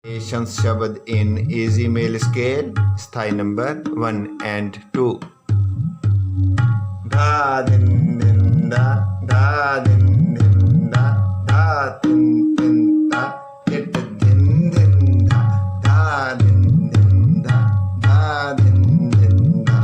Variations Shabad in easy male scale, sthai number 1 and 2. Dha din din da, dha din din da, dha tin tin da, it din din da, dha din din da, dha din din da.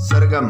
Sargam.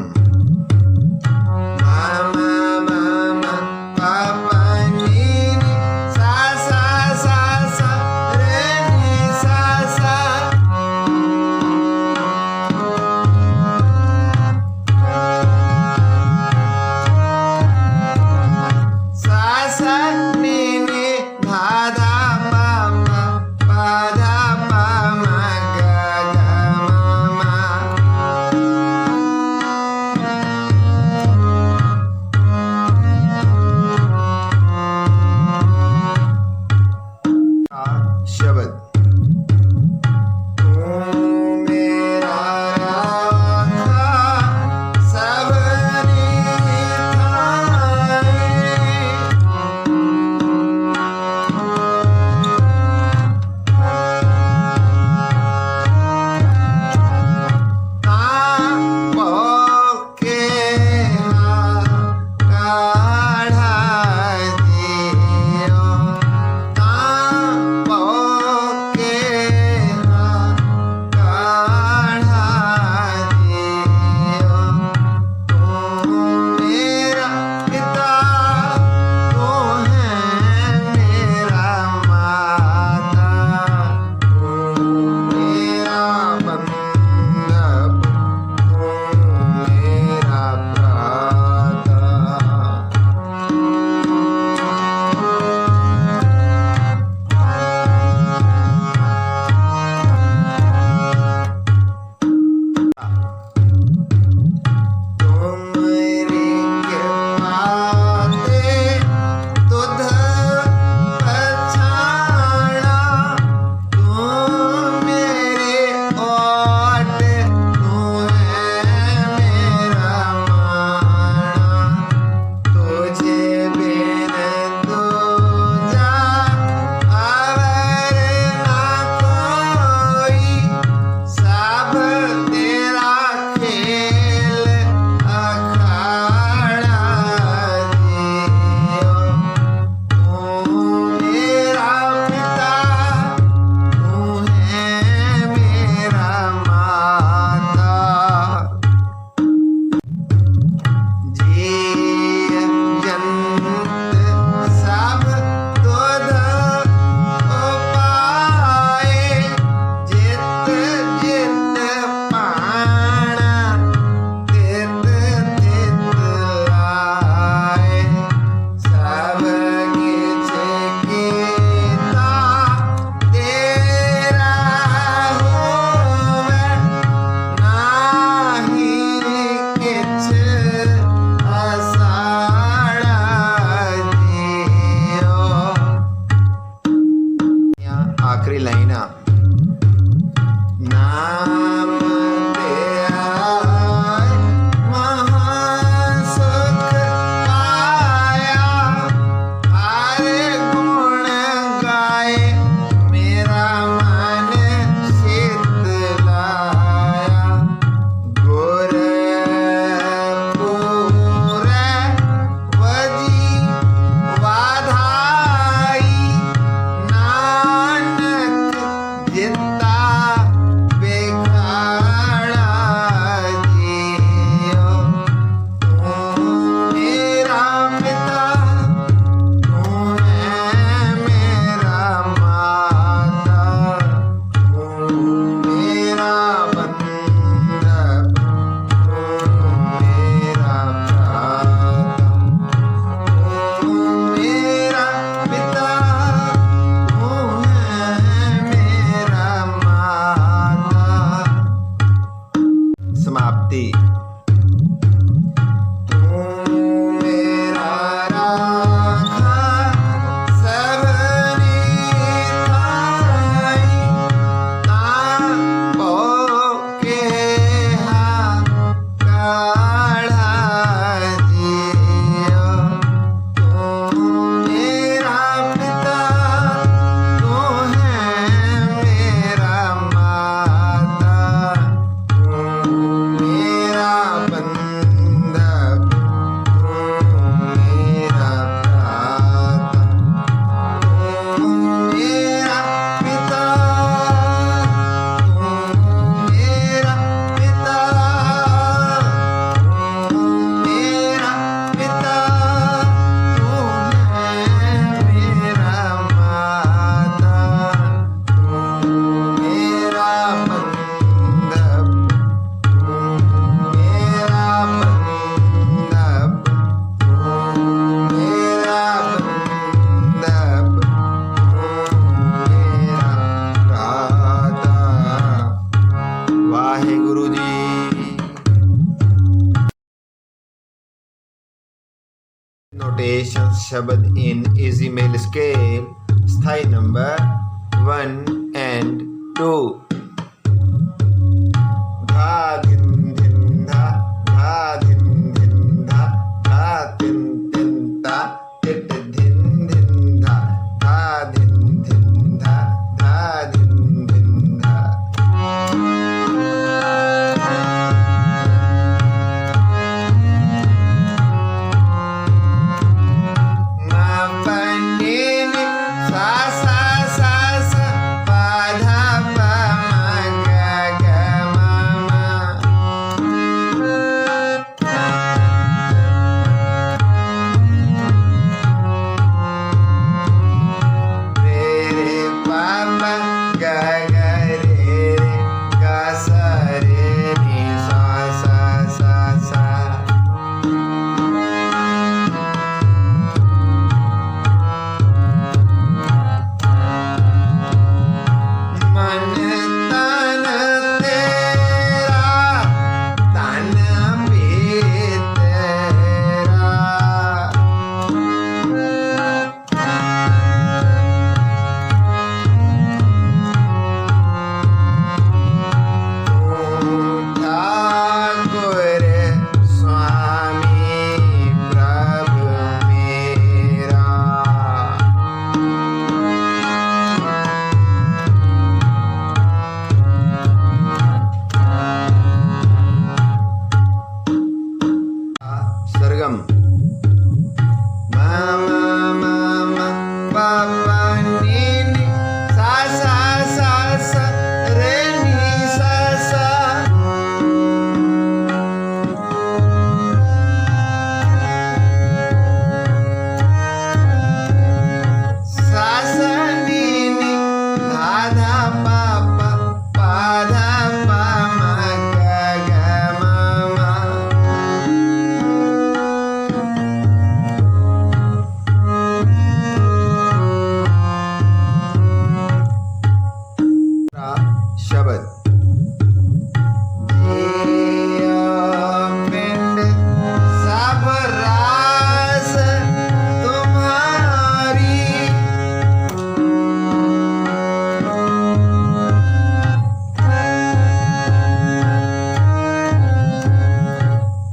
समाप्ति। तू मेरा राखा सबनी Thai, Tapo के काढ़ा जियो। तू मेरा पिता, तू है मेरा माता, तू मेरा बंधक, तू मेरा भ्राता, तू मेरा पिता, तू मेरा पिता, तू मेरा पिता, तू है मेरा माता, तू मेरा बंधक, तू मेरा बंधक, तू मेरा बंधक, तू मेरा भ्राता। वाहिगुरु जी। Notations शब्द in easy male scale, स्थाई नंबर 1 and 2। धा धिन धिन धा, धा धिन धिन धा, धा तिन तिन ता, टिट धिन धिन धा, धा धिन धिन धा, धा धिन धिन धा। मा पनी नि सा सा सा सा, पा धा पा मा गा गा मा मा। रे रे पा पा गा गा रे रे, गा सा रे नि सा सा सा सा। मन तन तेरा, तन भी तेरा। तू ठाकुर स्वामी प्रभु मेरा। सरगम मा मा मा मा, पा पा नी नि, सा सा सा सा, रे नि सा सा। सा सा नी नि, धा धा पा पा, पा धा पा मा गा गा मा मा। शब्द जियो पिंड सब रास तुम्हारी,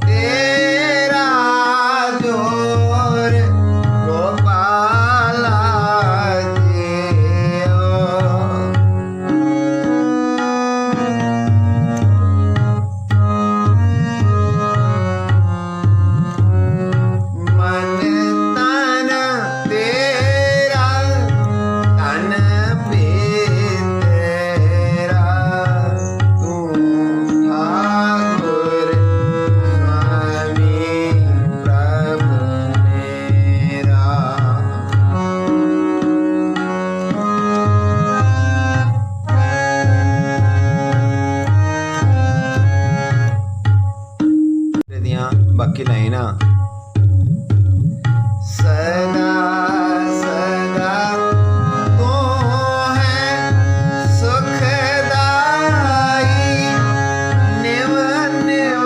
तेरा जोर गोपाला जियो। मन तन तेरा, तन भी तेरा। तू ठाकुर स्वामी प्रभु मेरा। बाकी लाइना सदा सदा तू है सुखदाई, निव निव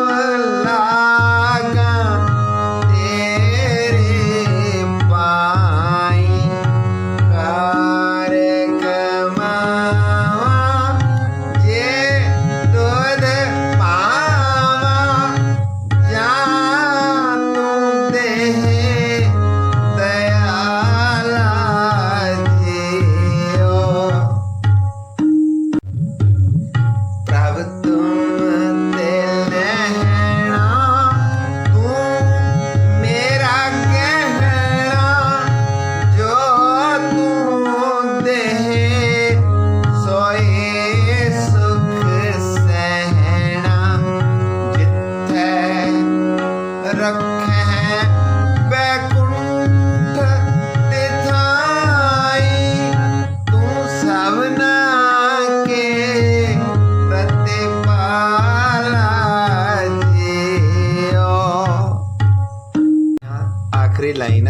लाइन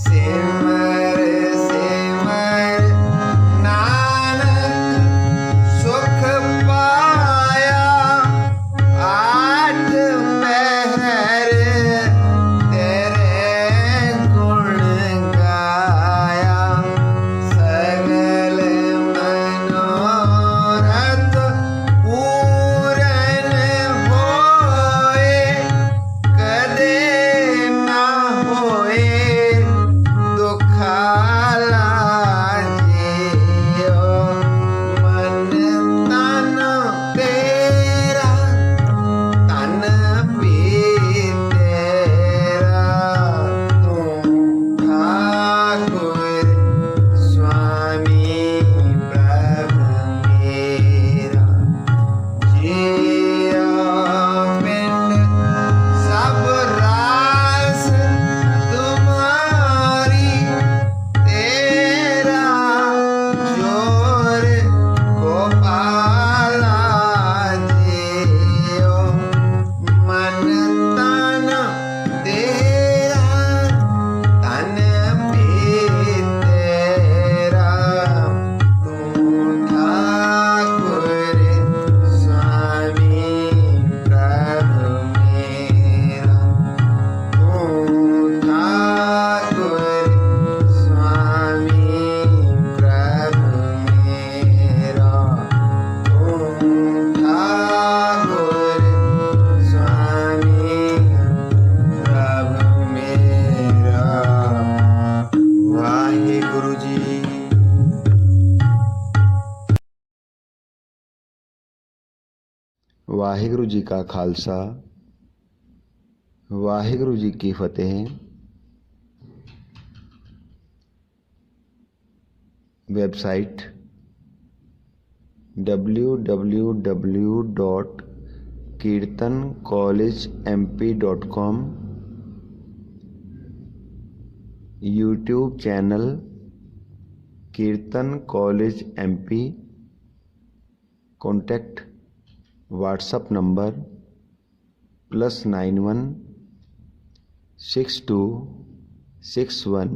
सिमर सिमर नानक सुख पाया आठ पहर तेरे गुण गाया सगल मनोरथ पूरन होए कदे ना होए दुखाला जियो मन तन तेरा तन भी तेरा तू ठाकुर स्वामी प्रभु मेरा जिया पिंड सब रास तुम्हारी तेरा जोर गोपाला जियो मन तन तेरा तन भी तेरा तू ठाकुर स्वामी प्रभु मेरा तू ठाकुर स्वामी प्रभु मेरा तू ठाकुर स्वामी प्रभु मेरा। वाहिगुरु जी। वाहिगुरु जी का खालसा वाहिगुरु जी की फतेह। Website www.kirtancollegemp.com, YouTube channel Kirtan college MP, contact WhatsApp number +91 62 61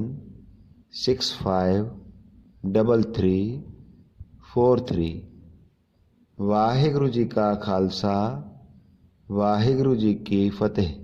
65 33 43। Waheguru ji का खालसा वाहिगुरु जी की फतेह।